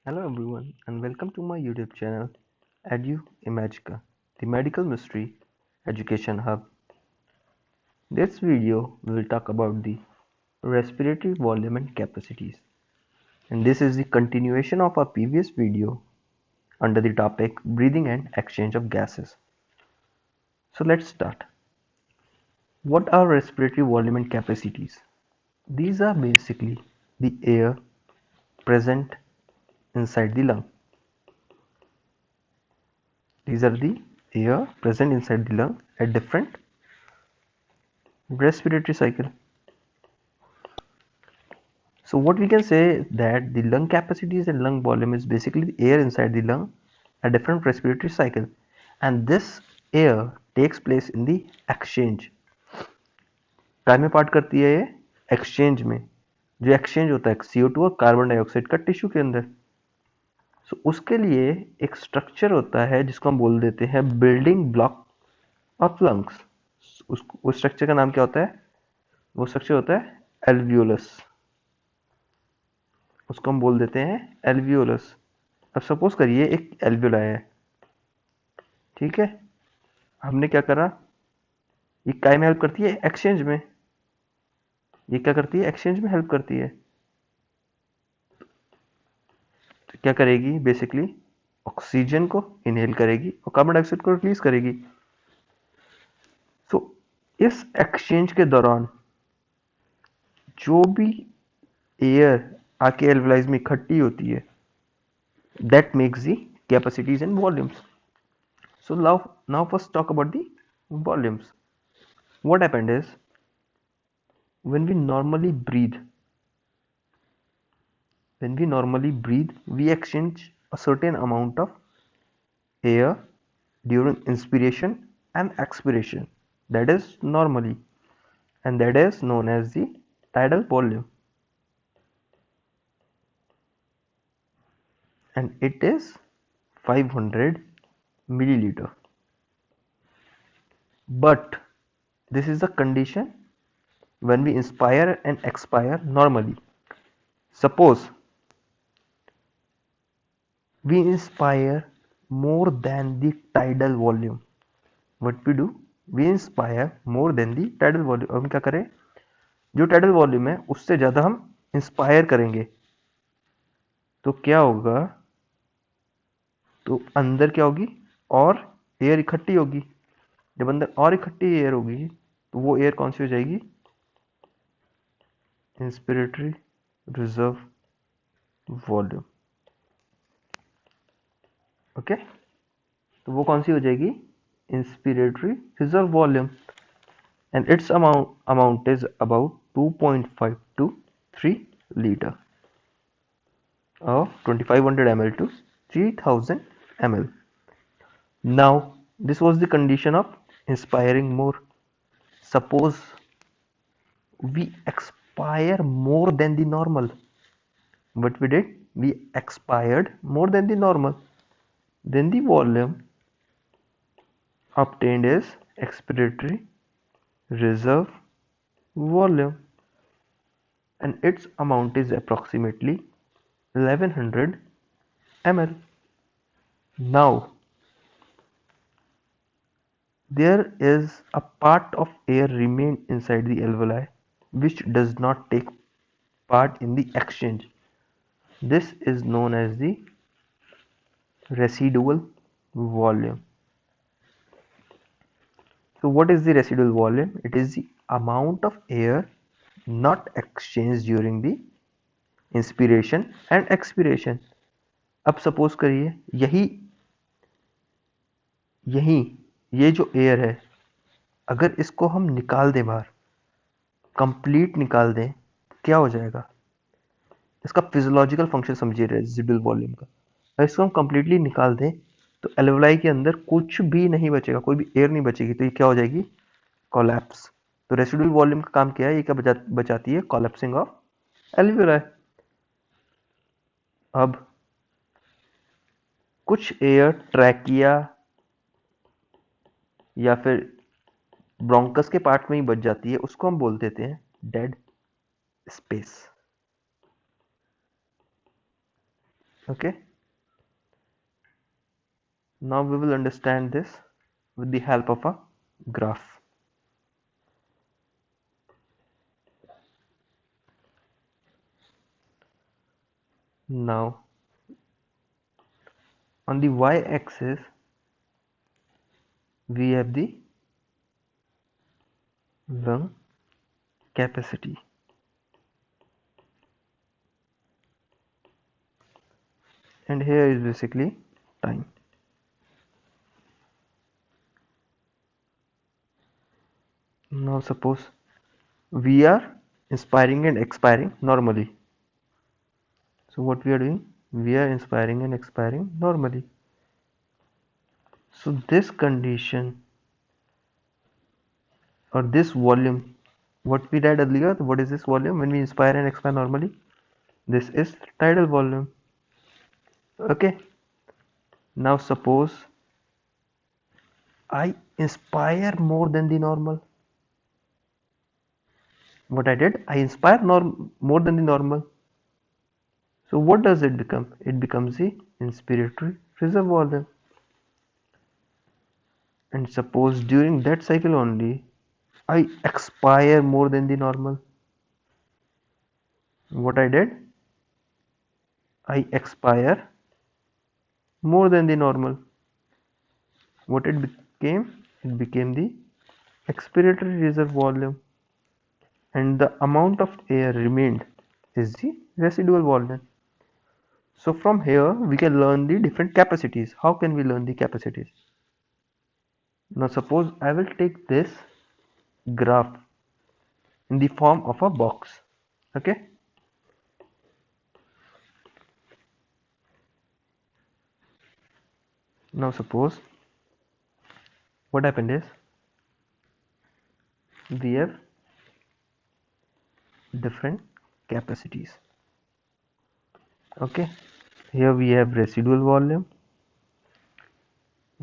Hello everyone and welcome to my YouTube channel Edu Imagica, the medical mystery education hub. This video we will talk about the respiratory volume and capacities, and this is the continuation of our previous video under the topic breathing and exchange of gases. So let's start. What are respiratory volume and capacities? These are basically the air present inside the lung. These are the air present inside the lung at different respiratory cycle. So what we can say that the lung capacities and lung volume is basically the air inside the lung at different respiratory cycle, and this air takes place in the exchange. काय में part करती है ये exchange में, जो exchange होता है CO2 और कार्बन डाइऑक्साइड का टिश्यू के अंदर. सो उसके लिए एक स्ट्रक्चर होता है जिसको हम बोल देते हैं बिल्डिंग ब्लॉक ऑफ लंग्स. उस स्ट्रक्चर का नाम क्या होता है? वो स्ट्रक्चर होता है एल्वियोलस. उसको हम बोल देते हैं एल्वियोलस. अब सपोज करिए एक एल्वियोलाई है, ठीक है. हमने क्या करा, ये काय में हेल्प करती है? एक्सचेंज में. ये क्या करती है? एक्सचेंज में हेल्प करती है. तो क्या करेगी? बेसिकली ऑक्सीजन को इनहेल करेगी और कार्बन डाइऑक्साइड को रिलीज करेगी. सो इस एक्सचेंज के दौरान जो भी एयर आके एल्वियोलाइज में इकट्ठी होती है, that makes the capacities and volumes. So now first talk about the volumes. What happened is, when we normally breathe, we exchange a certain amount of air during inspiration and expiration. That is normally, and that is known as the tidal volume, and it is 500 milliliter. But this is the condition when we inspire and expire normally. Suppose we inspire more than the tidal volume. What we do? We inspire more than the tidal volume. हम क्या करें? जो tidal volume है उससे ज़्यादा हम inspire करेंगे तो क्या होगा? तो अंदर क्या होगी? और एयर इकट्ठी होगी. जब अंदर और इकट्ठी एयर होगी तो वो एयर कौन सी हो जाएगी? Inspiratory reserve volume. ओके, तो वो कौन सी हो जाएगी? Inspiratory reserve volume. And it's amount is about 2.5 to 3 liter of 2500 ml to 3000 ml. Now this was the condition of inspiring more. Suppose we expire more than the normal. What we did? We expired more than the normal. Then the volume obtained is expiratory reserve volume, and its amount is approximately 1100 ml. Now there is a part of air remain inside the alveoli which does not take part in the exchange. This is known as the residual volume. So what is the residual volume? It is the amount of air not exchanged during the inspiration and expiration. अब suppose करिए यही ये जो air है, अगर इसको हम निकाल दें बाहर, कंप्लीट निकाल दें, तो क्या हो जाएगा? इसका फिजियोलॉजिकल फंक्शन समझिए रेजिडुअल वॉल्यूम का. अगर इसको हम कंप्लीटली निकाल दें तो एल्वेओलाई के अंदर कुछ भी नहीं बचेगा, कोई भी एयर नहीं बचेगी. तो ये क्या हो जाएगी? कोलैप्स. तो रेसिडुअल वॉल्यूम का काम क्या है? ये क्या बचाती है? Collapsing of alveoli. अब कुछ एयर ट्रैकिया या फिर ब्रोंकस के पार्ट में ही बच जाती है, उसको हम बोल देते हैं dead space. Okay, now we will understand this with the help of a graph. Now on the y-axis we have the lung capacity, and here is basically time. Now suppose we are inspiring and expiring normally. So what we are doing? We are inspiring and expiring normally. So this condition or this volume, what we read earlier, what is this volume when we inspire and expire normally? This is tidal volume. Okay. Now suppose I inspire more than the normal. What I did, I inspire more than the normal. So what does it become? It becomes the inspiratory reserve volume. And suppose during that cycle only I expire more than the normal. What I did, I expire more than the normal. What it became? It became the expiratory reserve volume, and the amount of air remained is the residual volume. So from here we can learn the different capacities. How can we learn the capacities? Now suppose I will take this graph in the form of a box. Okay. Now suppose what happened is we have different capacities. Okay. Here we have residual volume.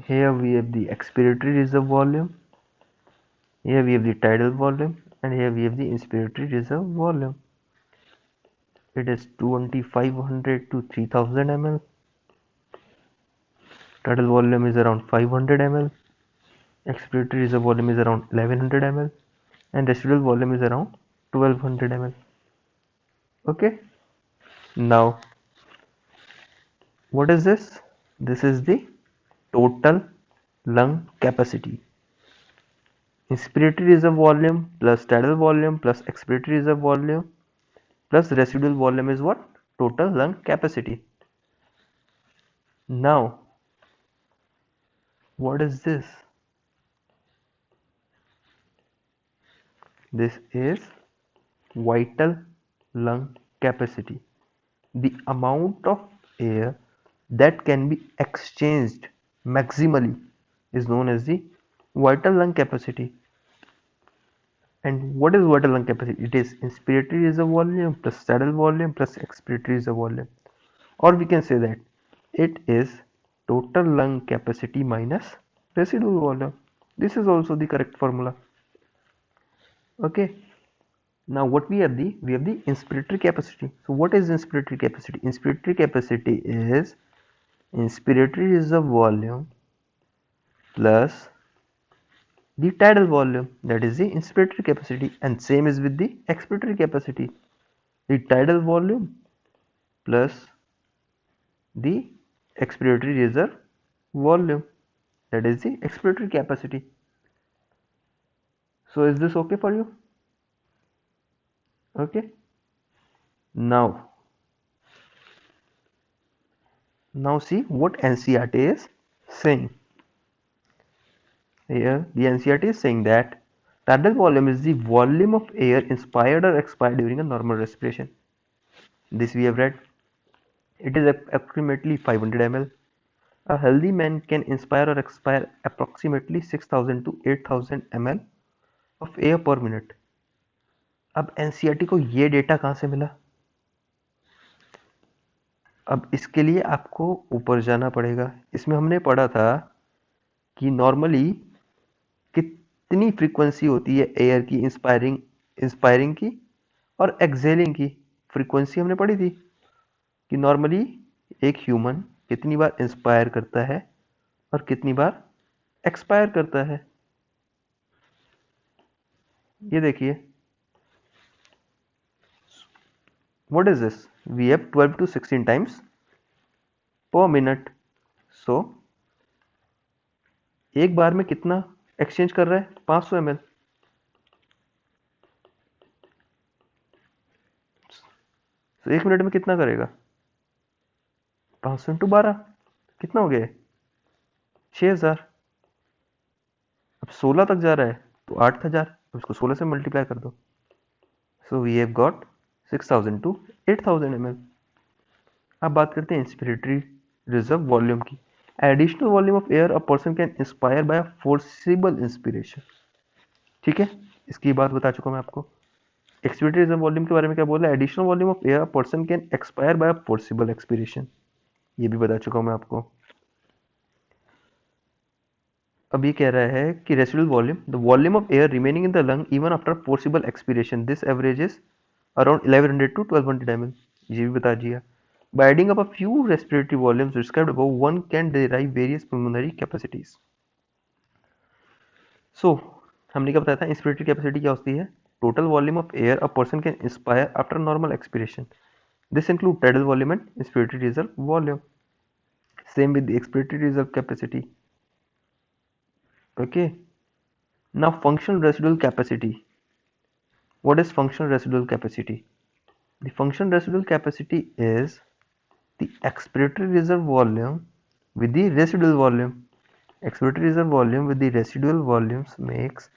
Here we have the expiratory reserve volume. Here we have the tidal volume, and here we have the inspiratory reserve volume. It is 2500 to 3000 ml. Tidal volume is around 500 ml. Expiratory reserve volume is around 1100 ml, and residual volume is around 1200 ml. Okay. Now, what is this? This is the total lung capacity. Inspiratory reserve volume plus tidal volume plus expiratory reserve volume plus residual volume is what? Total lung capacity. Now, what is this? This is vital lung capacity. The amount of air that can be exchanged maximally is known as the vital lung capacity. And what is vital lung capacity? It is inspiratory reserve volume plus tidal volume plus expiratory reserve volume. Or we can say that it is total lung capacity minus residual volume. This is also the correct formula. Okay. Now what we have the inspiratory capacity. So what is inspiratory capacity? Inspiratory capacity is inspiratory reserve volume plus the tidal volume, that is the inspiratory capacity, and same is with the expiratory capacity, the tidal volume plus the expiratory reserve volume, that is the expiratory capacity. So is this okay for you? Okay. Now see what NCERT is saying. Here the NCERT is saying that tidal volume is the volume of air inspired or expired during a normal respiration. This we have read. It is approximately 500 ml. A healthy man can inspire or expire approximately 6000 to 8000 ml of air per minute. अब NCERT को ये data कहाँ से मिला? अब इसके लिए आपको ऊपर जाना पड़ेगा. इसमें हमने पढ़ा था कि नॉर्मली कितनी फ्रीक्वेंसी होती है एयर की इंस्पायरिंग की और एक्सहेलिंग की. फ्रीक्वेंसी हमने पढ़ी थी कि नॉर्मली एक ह्यूमन कितनी बार इंस्पायर करता है और कितनी बार एक्सपायर करता है? ये देखिए, what is this? We have 12 to 16 times per minute. So एक बार में कितना एक्सचेंज कर रहा है? 500 ml। तो एक मिनट में कितना करेगा? 500 × 12 कितना हो गया? 6000। अब 16 तक जा रहा है तो 8000, उसको 16 से मल्टीप्लाई कर दो। So we have got 6000 to 8000 ml। अब बात करते हैं इंस्पिरेटरी रिजर्व वॉल्यूम की। Additional volume of air a person can inspire by forcible inspiration. ठीक है, इसकी बात बता चुका मैं आपको। एक्सपिरेटरी रिजर्व वॉल्यूम के बारे में क्या बोला? Additional volume of air a person can expire by forcible expiration, ये भी बता चुका हूं मैं आपको। अब ये कह रहा है कि residual volume, the volume of air remaining in the lung even after forcible expiration, this averages around 1100 to 1200 ml। ये भी बता दिया। By adding up a few respiratory volumes described above, one can derive various pulmonary capacities. So, हमने क्या बताया था? Inspiratory capacity क्या होती है? Total volume of air a person can inspire after normal expiration. This include tidal volume and inspiratory reserve volume. Same with the expiratory reserve capacity. Okay. Now functional residual capacity. What is functional residual capacity? The functional residual capacity is the expiratory reserve volume with the residual volume. Expiratory reserve volume with the residual volumes makes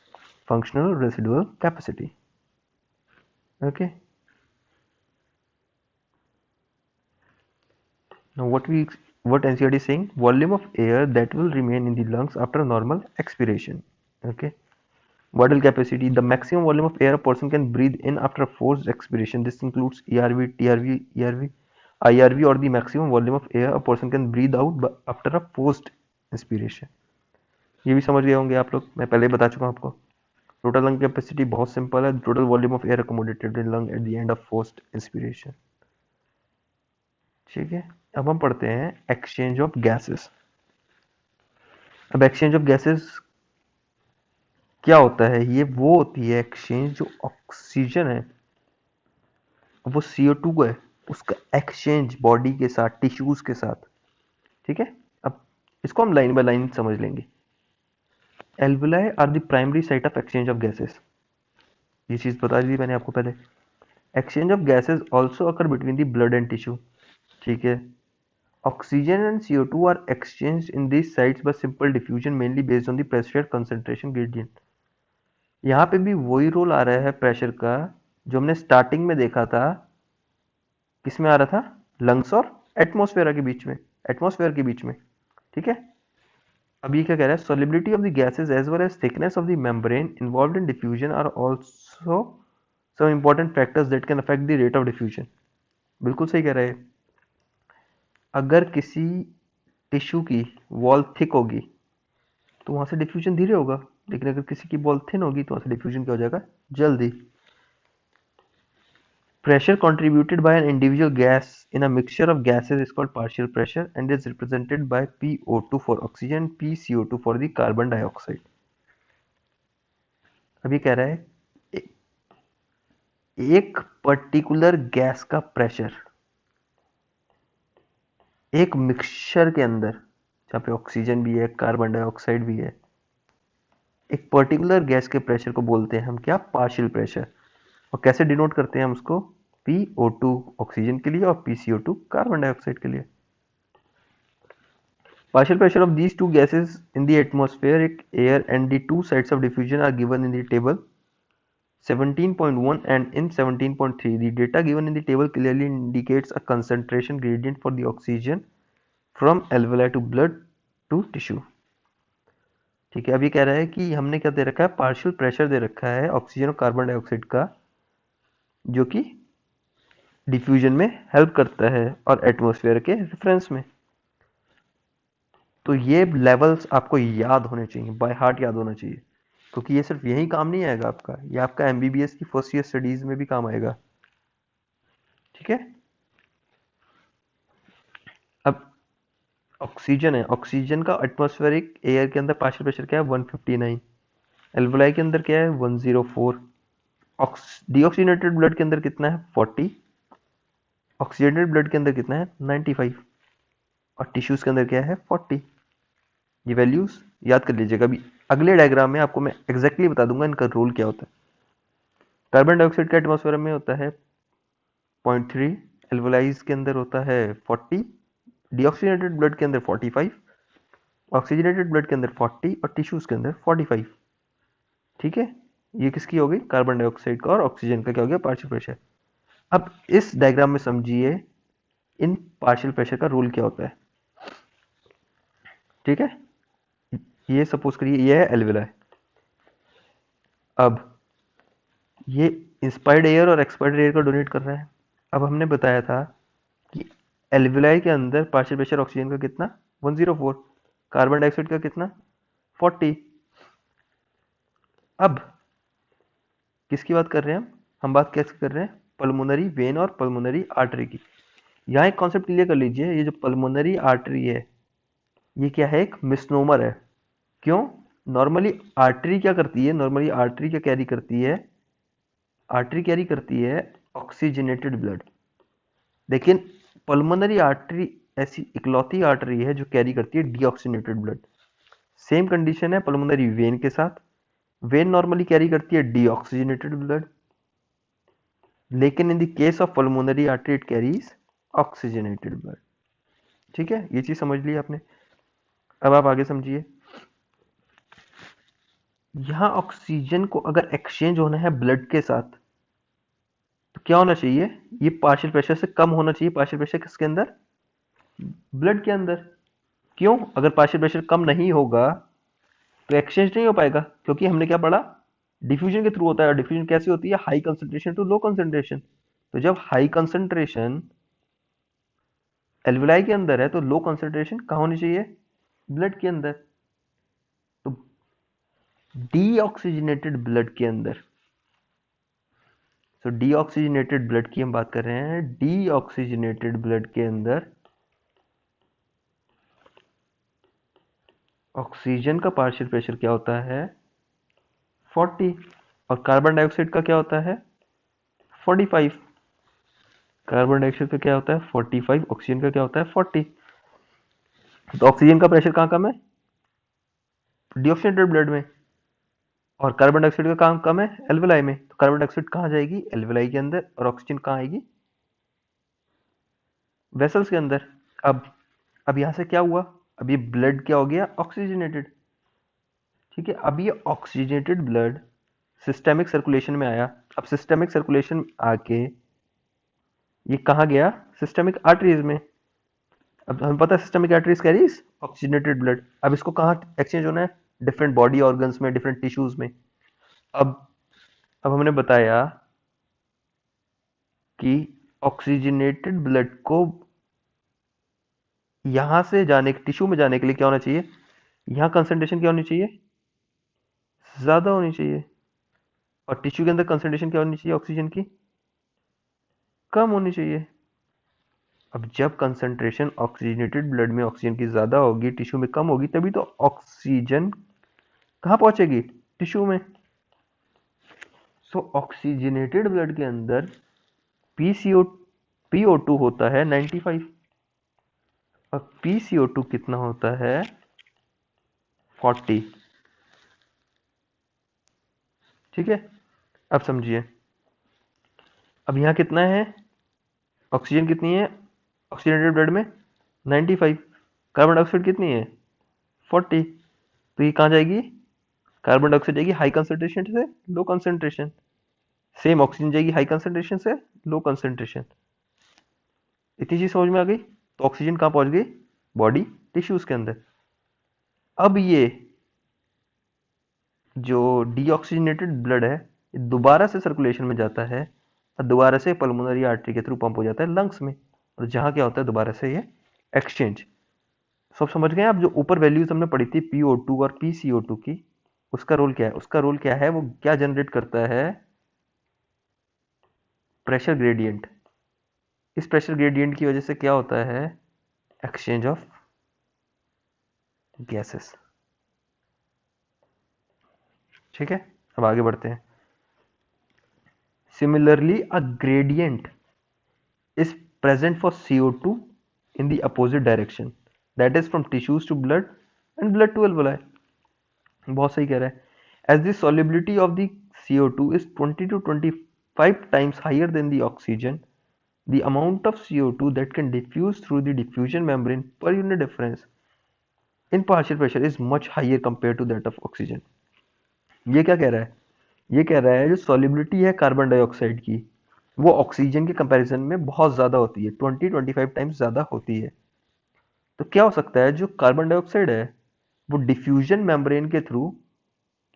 functional residual capacity. Okay. Now what NCERT is saying? Volume of air that will remain in the lungs after normal expiration. Okay. Vital capacity, the maximum volume of air a person can breathe in after forced expiration. This includes ERV, TRV, ERV, IRV, or the maximum volume of air a person can breathe out after a forced inspiration. ये भी समझ गए होंगे आप लोग, मैं पहले ही बता चुका हूँ आपको। टोटल लंग कैपेसिटी बहुत सिंपल है, total volume of air accommodated in lung at the end of forced inspiration. ठीक है, अब हम पढ़ते हैं एक्सचेंज ऑफ गैसेस। अब एक्सचेंज ऑफ गैसेस क्या होता है? ये वो होती है एक्सचेंज जो ऑक्सीजन है, वो CO2 है, उसका एक्सचेंज बॉडी के साथ, टिश्यूज के साथ। ठीक है, अब इसको हम लाइन बाय लाइन समझ लेंगे। Alveoli are the primary site of exchange of gases, ये चीज बता दी मैंने आपको पहले। Exchange of gases also occur between the blood and tissue. ठीक है, oxygen and CO2 are exchange in this sites by simple diffusion mainly based on the pressure concentration gradient. यहाँ पे भी वही रोल आ रहा है प्रेशर का जो हमने स्टार्टिंग में देखा था। किसमें आ रहा था? लंग्स और एटमॉस्फेयर के बीच में, एटमॉस्फेयर के बीच में। ठीक है, अब ये क्या कह रहा है? Solubility of the gases as well as thickness of the membrane involved in diffusion are also some important factors that can affect the rate of diffusion. बिल्कुल सही कह रहे हैं। अगर किसी टिश्यू की वॉल थिक होगी तो वहां से डिफ्यूजन धीरे होगा, लेकिन अगर किसी की वॉल थिन होगी तो वहां से डिफ्यूजन क्या हो जाएगा? जल्दी। Pressure contributed by an individual gas in a mixture of gases is called partial pressure and is represented by PO2 for oxygen, PCO2 for the carbon dioxide. अभी कह रहा है एक पर्टिकुलर गैस का प्रेशर एक मिक्सचर के अंदर, जहाँ पे ऑक्सीजन भी है, कार्बन डाइऑक्साइड भी है, एक पर्टिकुलर गैस के प्रेशर को बोलते हैं हम क्या? Partial pressure. और कैसे डिनोट करते हैं हम उसको? PO2 ऑक्सीजन के लिए और PCO2 कार्बन डाइऑक्साइड के लिए। Partial pressure of these two gases in the atmospheric air and the two sites of diffusion are given in the table 17.1 and in 17.3. The data given in the table clearly indicates a concentration gradient for the oxygen from alveoli to blood to tissue. ठीक है, अब ये कह रहा है कि हमने क्या दे रखा है? पार्शियल प्रेशर दे रखा है ऑक्सीजन और कार्बन डाइऑक्साइड का, जो कि डिफ्यूजन में हेल्प करता है और एटमॉस्फेयर के रेफरेंस में। तो ये लेवल्स आपको याद होने चाहिए, बाय हार्ट याद होना चाहिए, क्योंकि ये सिर्फ यही काम नहीं आएगा आपका, ये आपका MBBS की फर्स्ट ईयर स्टडीज में भी काम आएगा। ठीक है, ऑक्सीजन है, ऑक्सीजन का एटमॉस्फेरिक एयर के अंदर पार्शियल प्रेशर क्या है 159, एल्वोलाई के अंदर क्या है 104, डीऑक्सीजनेटेड ब्लड के अंदर कितना है 40, ऑक्सीजनेटेड ब्लड के अंदर कितना है 95 और टिश्यूज के अंदर क्या है 40। ये वैल्यूज याद कर लीजिएगा। अभी अगले डायग्राम में आपको मैं एग्जैक्टली बता दूंगा इनका रोल क्या होता है। कार्बन डाइऑक्साइड का एटमॉस्फेयर में होता है 0.3, एल्वोलाइज के अंदर होता है 40, डीऑक्सीजनेटेड ब्लड के अंदर 45, ऑक्सीजनेटेड ब्लड के अंदर 40 और टिश्यूज के अंदर 45। ठीक है, ये किसकी हो गई कार्बन डाइऑक्साइड का और ऑक्सीजन का क्या हो गया पार्शियल प्रेशर। अब इस डायग्राम में समझिए इन पार्शियल प्रेशर का रूल क्या होता है। ठीक है, ये सपोज करिए ये है एल्वेलाई। अब ये इंस्पायर्ड एयर और एक्सपायर्ड एयर को डोनेट कर रहा है। अब हमने बताया था कि एल्वेलाई के अंदर पार्शियल प्रेशर ऑक्सीजन का कितना 104, कार्बन डाइऑक्साइड का कितना 40। अब किसकी बात कर रहे हैं हम बात कैसे कर रहे हैं पल्मोनरी वेन और पल्मोनरी आर्टरी की। यहाँ एक कॉन्सेप्ट क्लियर कर लीजिए, ये जो पल्मोनरी आर्टरी है ये क्या है एक मिसनोमर है। क्यों? नॉर्मली आर्टरी क्या करती है, नॉर्मली आर्टरी क्या कैरी करती है, आर्टरी कैरी करती है ऑक्सीजनेटेड ब्लड। लेकिन पल्मोनरी आर्टरी ऐसी इकलौती आर्टरी है जो कैरी करती है डीऑक्सीजनेटेड ब्लड। सेम कंडीशन है पल्मोनरी वेन के साथ, वेन नॉर्मली कैरी करती है डीऑक्सीजनेटेड ब्लड, लेकिन in the case of pulmonary artery it carries oxygenated blood. ठीक है, ये चीज समझ ली आपने। अब आप आगे समझिए, यहां ऑक्सीजन को अगर एक्सचेंज होना है ब्लड के साथ तो क्या होना चाहिए, ये पार्शियल प्रेशर से कम होना चाहिए। पार्शियल प्रेशर किसके अंदर, ब्लड के अंदर। क्यों? अगर पार्शियल प्रेशर कम नहीं होगा तो एक्सचेंज नहीं हो पाएगा, क्योंकि हमने क्या पढ़ा डिफ्यूजन के थ्रू होता है। डिफ्यूजन कैसी होती है, high concentration to low concentration. तो जब हाई कंसंट्रेशन एल्वेलाई के अंदर है तो लो कंसंट्रेशन कहाँ होनी चाहिए, ब्लड के अंदर। तो डीऑक्सीजनेटेड ब्लड के अंदर, तो डीऑक्सीजनेटेड ब्लड की हम बात कर रहे हैं, डीऑक्सीजनेटेड ब्लड के अंदर ऑक्सीजन का पार्शियल प्रेशर क्या होता है 40 और कार्बन डाइऑक्साइड का क्या होता है 45। कार्बन डाइऑक्साइड का क्या होता है 45, ऑक्सीजन का क्या होता है 40। तो ऑक्सीजन का प्रेशर कहाँ कम है, डीऑक्सीजनेटेड ब्लड में, और कार्बन डाइऑक्साइड का काम कम है एल्वेलाई में। तो कार्बन डाइऑक्साइड कहाँ जाएगी, एल्वेलाई के अंदर, और ऑक्सीजन कहाँ आएगी, वेसल्स के अंदर। अब यहां से क्या हुआ, अब ये ब्लड क्या हो गया ऑक्सीजनेटेड। ठीक है, अब ये ऑक्सीजनेटेड ब्लड सिस्टेमिक सर्कुलेशन में आया। अब सिस्टेमिक सर्कुलेशन आके ये कहाँ गया, सिस्टेमिक आर्टरीज में। अब हमें पता है systemic arteries carries oxygenated blood. अब इसको कहाँ एक्सचेंज होना है, डिफरेंट बॉडी ऑर्गन्स में, डिफरेंट टिश्यूज में। अब अब हमने बताया कि ऑक्सीजनेटेड ब्लड को यहां से जाने टिश्यू में जाने के लिए क्या होना चाहिए, यहां कंसंट्रेशन क्या होनी चाहिए, ज्यादा होनी चाहिए, और टिश्यू के अंदर कंसंट्रेशन क्या होनी चाहिए ऑक्सीजन की, कम होनी चाहिए। अब जब कंसंट्रेशन ऑक्सीजनेटेड ब्लड में ऑक्सीजन की ज्यादा होगी, टिश्यू में कम होगी, तभी तो ऑक्सीजन कहाँ पहुंचेगी, टिश्यू में। सो ऑक्सीजनेटेड ब्लड के अंदर पीसीओ PO2 होता है 95 और PCO2 कितना होता है 40। ठीक है, अब समझिए, अब यहाँ कितना है, ऑक्सीजन कितनी है ऑक्सीजनेटेड ब्लड में 95, कार्बन डाइऑक्साइड कितनी है 40। तो ये कहाँ जाएगी, कार्बन डाइऑक्साइड जाएगी हाई कंसंट्रेशन से लो कंसंट्रेशन, सेम ऑक्सीजन जाएगी हाई कंसंट्रेशन से लो कंसंट्रेशन। इतनी चीज समझ में आ गई। तो ऑक्सीजन कहाँ पहुंच गई, बॉडी टिश्यूज के अंदर। अब ये जो डीऑक्सीजनेटेड ब्लड है ये दोबारा से सर्कुलेशन में जाता है और दोबारा से पल्मोनरी आर्टरी के थ्रू पंप हो जाता है लंग्स में, और जहाँ क्या होता है दोबारा से ये एक्सचेंज। सब समझ गए आप, जो ऊपर वैल्यूज हमने पढ़ी थी PO2 और PCO2 की, उसका रोल क्या है, उसका रोल क्या है, वो क्या जनरेट करता है, प्रेशर ग्रेडियंट। इस प्रेशर ग्रेडियंट की वजह से क्या होता है, एक्सचेंज ऑफ gases. ठीक है, अब आगे बढ़ते हैं. Similarly, a gradient is present for CO2 in the opposite direction, that is from tissues to blood and blood to alveoli. बहुत सही कह रहा है. As the solubility of the CO2 is 20 to 25 times higher than the oxygen, the amount of CO2 that can diffuse through the diffusion membrane per unit difference in partial pressure is much higher compared to that of oxygen. ये क्या कह रहा है? ये कह रहा है जो solubility है कार्बन डाइऑक्साइड की वो ऑक्सीजन के कंपैरिजन में बहुत ज़्यादा होती है, 20-25 टाइम्स ज़्यादा होती है. तो क्या हो सकता है, जो कार्बन डाइऑक्साइड है वो डिफ्यूजन मेम्ब्रेन के थ्रू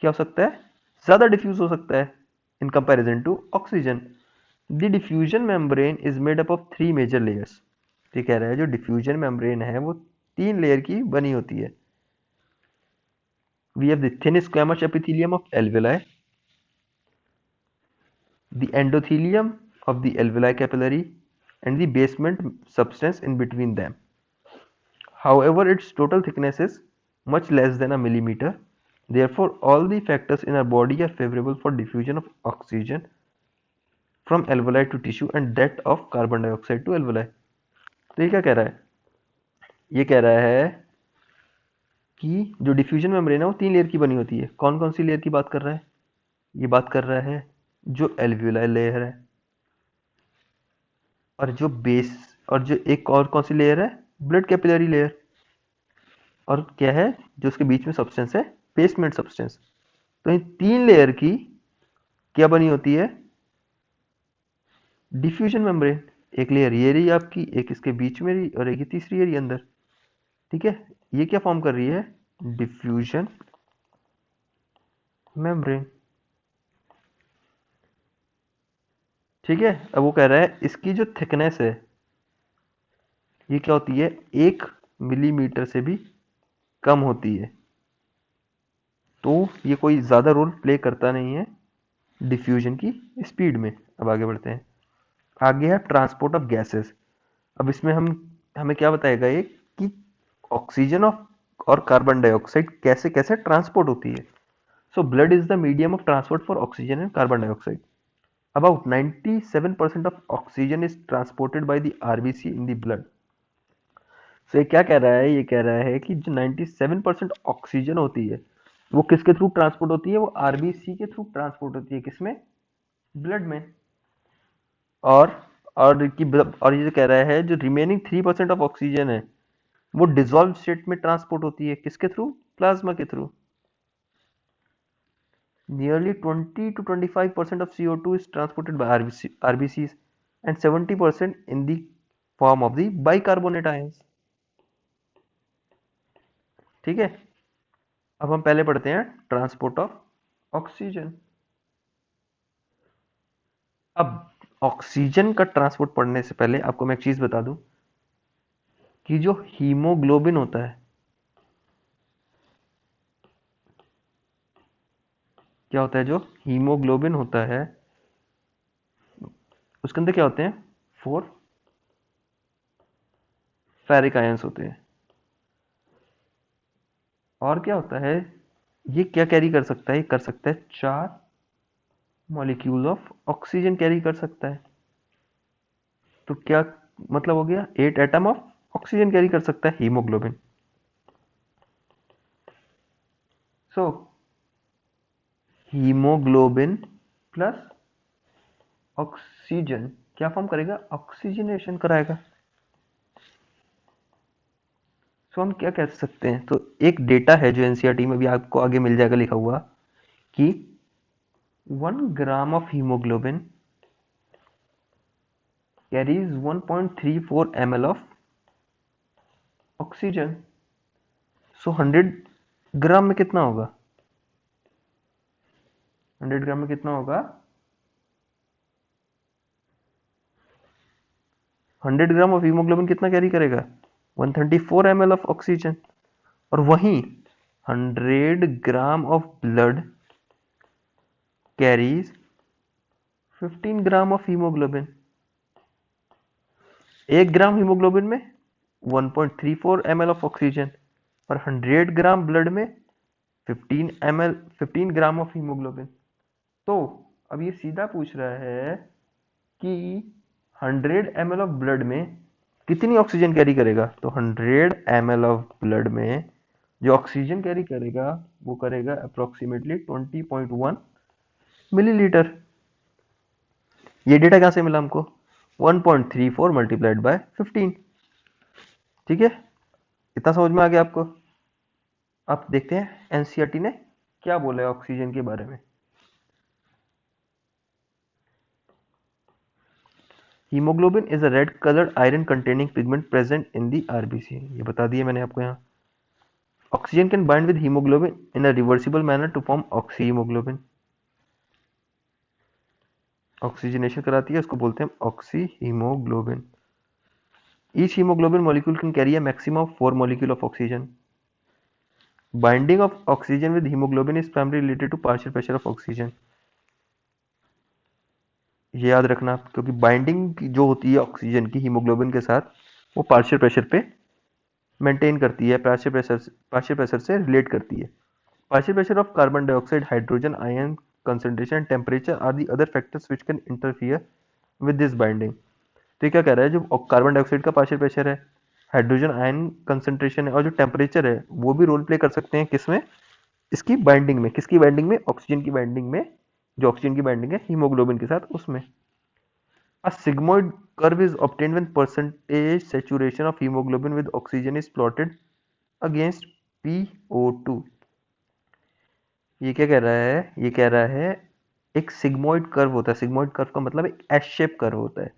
क्या हो सकता है, ज़्यादा डिफ्यूज हो सकता है in comparison to oxygen. The diffusion membrane is made up of 3 major layers. ये कह रहा है जो डिफ्यूजन मेम्ब्रेन है वो 3 लेयर की बनी होती है. We have the thin squamous epithelium of एल्वेoli, the endothelium of the alveoli capillary, and the basement substance in between them. However, its total thickness is much less than a millimeter. Therefore, all the factors in our body are favorable for diffusion of oxygen from alveoli to tissue and that of carbon dioxide to alveoli. तो ये क्या कह रहा है? ये कह रहा है कि जो डिफ्यूजन मेम्ब्रेन है वो 3 लेयर की बनी होती है. कौन कौन सी लेयर की बात कर रहा है? ये बात कर रहा है जो एल्वियोलाई लेयर है, और जो बेस, और जो एक और कौन सी लेयर है, ब्लड कैपिलरी लेयर, और क्या है जो उसके बीच में सब्सटेंस है, बेसमेंट सब्सटेंस. तो इन 3 लेयर की क्या बनी होती है, डिफ्यूजन मेम्ब्रेन. एक लेयर ये रही आपकी, एक इसके बीच में रही, और एक ये तीसरी रही अंदर. ठीक है, ये क्या फॉर्म कर रही है, डिफ्यूजन मेम्ब्रेन. ठीक है, अब वो कह रहा है इसकी जो थिकनेस है ये क्या होती है, 1 मिलीमीटर से भी कम होती है. तो ये कोई ज़्यादा रोल प्ले करता नहीं है डिफ्यूजन की स्पीड में. अब आगे बढ़ते हैं. आगे है ट्रांसपोर्ट ऑफ गैसेस. अब इसमें हमें क्या बताएगा ये कि ऑक्सीजन और कार्बन डाइऑक्साइड कैसे कैसे ट्रांसपोर्ट होती है. So blood is the medium of transport for oxygen and carbon dioxide. About 97% of oxygen is transported by the RBC in the blood. So ये क्या कह रहा है, ये कह रहा है कि जो 97% ऑक्सीजन होती है वो किसके थ्रू ट्रांसपोर्ट होती है, वो आरबीसी के थ्रू ट्रांसपोर्ट होती है. किसमें, ब्लड में. और और ये जो कह रहा है जो रिमेनिंग 3% ऑफ ऑक्सीजन है वो डिजॉल्व स्टेट में ट्रांसपोर्ट होती है. किसके थ्रू, प्लाज्मा के through. Nearly 20 to 25% of CO2 is transported by RBCs and 70% in the form of the bicarbonate ions. ठीक है, अब हम पहले पढ़ते हैं ट्रांसपोर्ट ऑफ ऑक्सीजन. अब ऑक्सीजन का ट्रांसपोर्ट पढ़ने से पहले आपको मैं एक चीज बता दूं कि जो हीमोग्लोबिन होता है, क्या होता है, जो हीमोग्लोबिन होता है उसके अंदर क्या होते हैं, 4 फेरिक आयंस होते हैं. और क्या होता है, ये क्या कैरी कर सकता है, ये कर सकता है 4 मॉलिक्यूल ऑफ ऑक्सीजन कैरी कर सकता है. तो क्या मतलब हो गया, 8 एटम ऑफ ऑक्सीजन कैरी कर सकता है haemoglobin. So haemoglobin plus oxygen क्या फॉर्म करेगा, ऑक्सीजनेशन कराएगा. सो हम क्या कह सकते हैं, तो एक डेटा है जो एनसीईआरटी में भी आपको आगे मिल जाएगा लिखा हुआ कि 1 gram of haemoglobin carries 1.34 ml of oxygen. So 100 gram में कितना होगा, 100 ग्राम में कितना होगा, 100 ग्राम ऑफ हीमोग्लोबिन कितना कैरी करेगा, 134 ml ऑफ ऑक्सीजन. और वहीं 100 gram of blood carries 15 gram of haemoglobin. 1 gram haemoglobin में 1.34 ml ऑफ ऑक्सीजन. पर 100 ग्राम ब्लड में 15 ग्राम ऑफ हीमोग्लोबिन। तो अब ये सीधा पूछ रहा है कि 100 ml ऑफ ब्लड में कितनी ऑक्सीजन कैरी करेगा। तो 100 ml ऑफ ब्लड में जो ऑक्सीजन कैरी करेगा वो करेगा अप्रोक्सीमेटली 20.1 मिलीलीटर। ये डेटा कहाँ से मिला हमको? 1.34 मल्टीप्लाइड बाय 15। ठीक है, इतना समझ में आ गया आपको? आप देखते हैं एनसीईआरटी ने क्या बोला है ऑक्सीजन के बारे में। Haemoglobin is a red coloured iron containing pigment present in the RBC. ये बता दिया मैंने आपको यहाँ। Oxygen can bind with haemoglobin in a reversible manner to form oxy haemoglobin. Oxygenation कराती है, उसको बोलते हैं oxy haemoglobin. Each haemoglobin molecule can carry a maximum of 4 molecule of oxygen. Binding of oxygen with haemoglobin is primary related to partial pressure of oxygen. ये याद रखना, क्योंकि binding जो होती है ऑक्सीजन की हीमोग्लोबिन के साथ वो पार्शियल प्रेशर पे मेंटेन करती है, पार्शियल प्रेशर से रिलेट करती है। Partial pressure of carbon dioxide, hydrogen ion concentration, temperature are the other factors which can interfere with this binding. तो ये क्या कह रहा है, जो कार्बन डाइऑक्साइड का पार्शियल प्रेशर है, हाइड्रोजन आयन कंसंट्रेशन है और जो टेम्परेचर है वो भी रोल प्ले कर सकते हैं किसमें? इसकी बाइंडिंग में। किसकी बाइंडिंग में? ऑक्सीजन की बाइंडिंग में। जो ऑक्सीजन की बाइंडिंग है हीमोग्लोबिन के साथ, उसमें। A sigmoid curve is obtained when percentage saturation of hemoglobin with oxygen is plotted against PO2। ये क्या कह रहा है? ये कह रहा है एक सिग्मोइड कर्व होता है। सिग्मोइड कर्व का मतलब एक एस शेप कर्व होता है।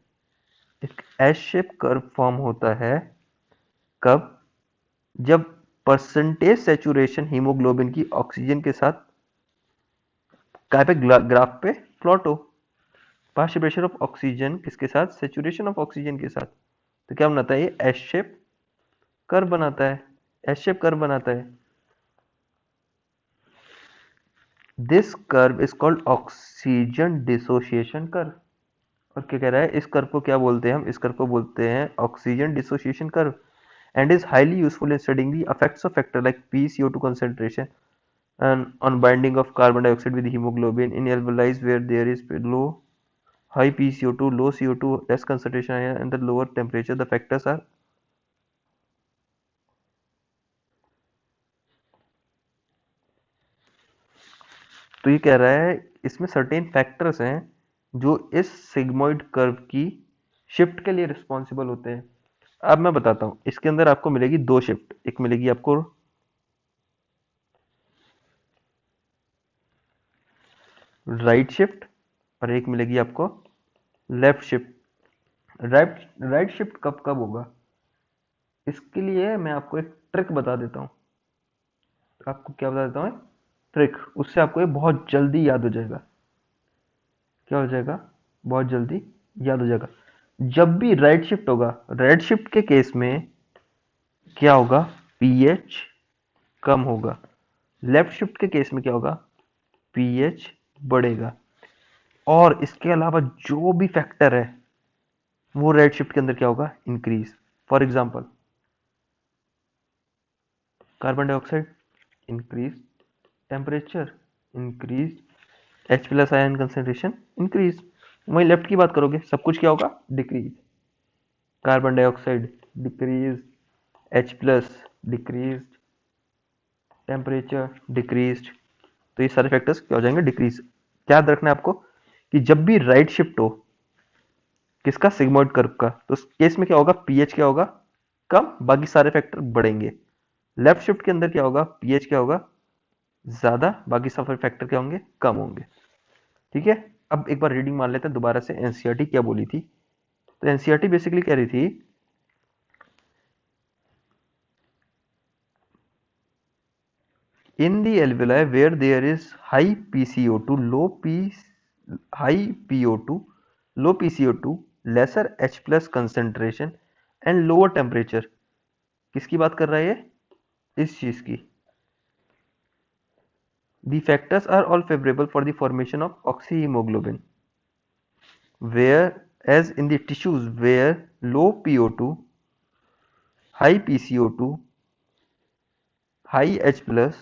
एक एस शेप कर्व फॉर्म होता है कब? जब परसेंटेज सैचुरेशन हीमोग्लोबिन की ऑक्सीजन के साथ क्या पे ग्राफ पे प्लॉट हो। पार्शियल प्रेशर ऑफ ऑक्सीजन किसके साथ? सैचुरेशन ऑफ ऑक्सीजन के साथ। तो क्या बनाता है? ये एस शेप कर्व बनाता है। एस शेप कर्व बनाता है। This curve is called oxygen dissociation curve. और क्या कह रहा है? इस कर्व को क्या बोलते हैं हम? इस कर्व को बोलते हैं oxygen dissociation curve and is highly useful in studying the effects of factor like PCO2 concentration and on binding of carbon dioxide with hemoglobin in alveoli where there is low high PCO2, low CO2, less concentration and the lower temperature. The factors are तो ये कह रहा है इसमें certain factors हैं जो इस sigmoid curve की शिफ्ट के लिए रिस्पॉन्सिबल होते हैं। अब मैं बताता हूं, इसके अंदर आपको मिलेगी दो शिफ्ट। एक मिलेगी आपको राइट शिफ्ट और एक मिलेगी आपको लेफ्ट शिफ्ट। राइट शिफ्ट कब कब होगा, इसके लिए मैं आपको एक ट्रिक बता देता हूं। आपको क्या बता देता हूं? ट्रिक, उससे आपको ये बहुत जल्दी याद हो जाएगा। क्या हो जाएगा? बहुत जल्दी याद हो जाएगा। जब भी राइट शिफ्ट होगा, राइट शिफ्ट के केस में क्या होगा? पीएच कम होगा। लेफ्ट शिफ्ट के केस में क्या होगा? पीएच बढ़ेगा। और इसके अलावा जो भी फैक्टर है वो राइट शिफ्ट के अंदर क्या होगा? Increase. For example carbon dioxide increase, temperature increase, H plus ion concentration increase. वहीं लेफ्ट की बात करोगे, सब कुछ क्या होगा? Decrease. Carbon dioxide decrease, H plus decrease, temperature decrease. तो ये सारे फैक्टर्स क्या हो जाएंगे? डिक्रीज। क्या याद रखना है आपको कि जब भी राइट शिफ्ट हो किसका? सिग्मोइड कर्व का, तो उस केस में क्या होगा? पीएच क्या होगा? कम, बाकी सारे फैक्टर बढ़ेंगे। लेफ्ट शिफ्ट के अंदर क्या होगा? पीएच क्या होगा? ज्यादा, बाकी सारे फैक्टर क्या होंगे? कम होंगे। ठीक है, अब एक बार रीडिंग मान लेते हैं दोबारा से एनसीईआरटी क्या बोली थी। तो एनसीईआरटी बेसिकली कह रही थी in the alveoli where there is high PCO2, high PO2, low PCO2, lesser H plus concentration and lower temperature। किसकी बात कर रहा है ये? इस चीज की। The factors are all favorable for the formation of oxyhemoglobin, whereas in the tissues where low PO2, high PCO2 high H plus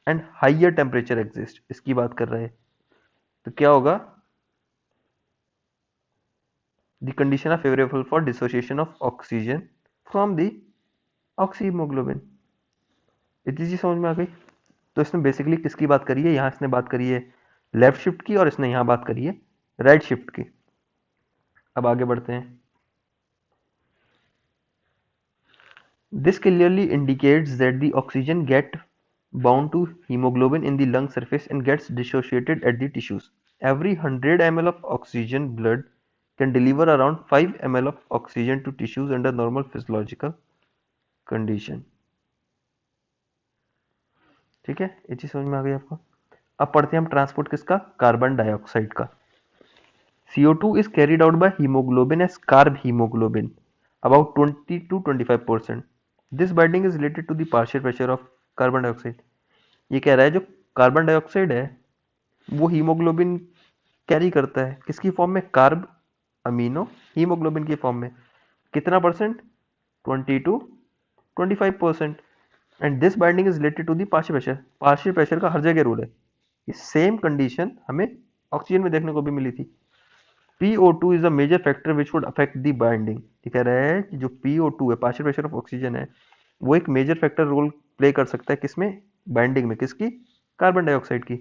and higher temperature exist, इसकी बात कर रहे हैं, तो क्या होगा, the condition are favourable for dissociation of oxygen from the oxyhaemoglobin. इतनी चीज समझ में आ गई। तो इसने बेसिकली किसकी बात करी है, यहाँ इसने बात करी है लेफ्ट शिफ्ट की, और इसने यहाँ बात करी है राइट शिफ्ट की। अब आगे बढ़ते हैं। This clearly indicates that the oxygen get bound to hemoglobin in the lung surface and gets dissociated at the tissues. Every 100 ml of oxygen blood can deliver around 5 ml of oxygen to tissues under normal physiological condition. ठीक है, ये चीज समझ में आ गई आपको। अब पढ़ते हैं हम ट्रांसपोर्ट किसका, कार्बन डाइऑक्साइड का। CO2 is carried out by hemoglobin as carb hemoglobin about 20 to 25%. This binding is related to the partial pressure of carbon dioxide. ये कह रहा है जो कार्बन डाइऑक्साइड है वो हीमोग्लोबिन कैरी करता है किसकी फॉर्म में, कार्ब अमीनो हीमोग्लोबिन की फॉर्म में। कितना percent, 20 to 25%। And this binding is related to the partial pressure. Partial pressure का हर जगह रूल है। ये सेम कंडीशन हमें ऑक्सीजन में देखने को भी मिली थी। PO2 is a major factor which would affect the binding। ये कह रहा है कि जो PO2 है, पार्शियल प्रेशर ऑफ ऑक्सीजन है, वो एक मेजर फैक्टर रोल प्ले कर सकता है किसमें, बाइंडिंग में, किसकी, कार्बन डाइऑक्साइड की।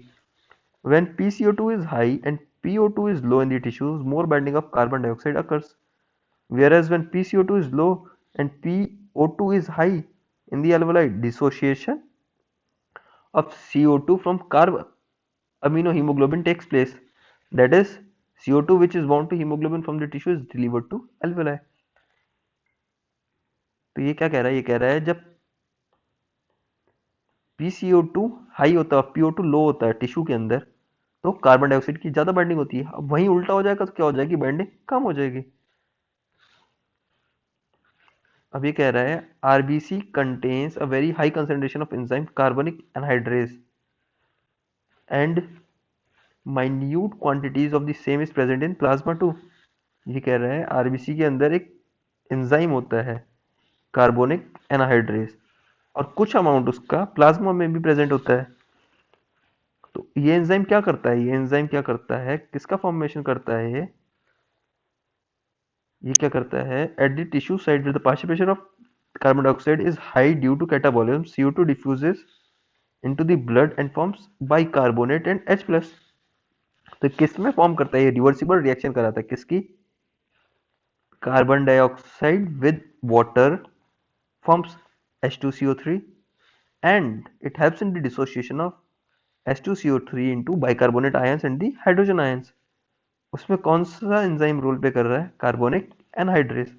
When PCO2 is high and PO2 is low in the tissues, more binding of carbon dioxide occurs. Whereas when PCO2 is low and PO2 is high in the alveoli, dissociation of CO2 from carb amino hemoglobin takes place. That is, CO2 which is bound to hemoglobin from the tissue is delivered to alveoli। तो ये क्या कह रहा है, ये कह रहा है जब PCO2 हाई होता है और PO2 लो होता है टिश्यू के अंदर, तो कार्बन डाइऑक्साइड की ज्यादा बाइंडिंग होती है। अब वहीं उल्टा हो जाएगा तो क्या हो जाएगी, बाइंडिंग कम हो जाएगी। अब ये कह रहा है RBC contains a very high concentration of enzyme carbonic anhydrase and minute quantities of the same is present in plasma too। ये कह रहा है RBC के अंदर एक एंजाइम होता है कार्बोनिक एनहाइड्रेस, और कुछ अमाउंट उसका प्लाज्मा में भी प्रेजेंट होता है। तो ये एंजाइम क्या करता है, ये एंजाइम क्या करता है, किसका फॉर्मेशन करता है ये क्या करता है, at the tissue side with the partial pressure of carbon dioxide is high due to catabolism, CO2 diffuses into the blood and forms bicarbonate and H+। तो किस में फॉर्म करता है, ये रिवर्सिबल रिएक्शन कराता है किसकी, carbon dioxide with water forms H2CO3 and it helps in the dissociation of H2CO3 into bicarbonate ions and the hydrogen ions। उसमें कौन सा एंजाइम रोल प्ले कर रहा है, carbonic anhydrase.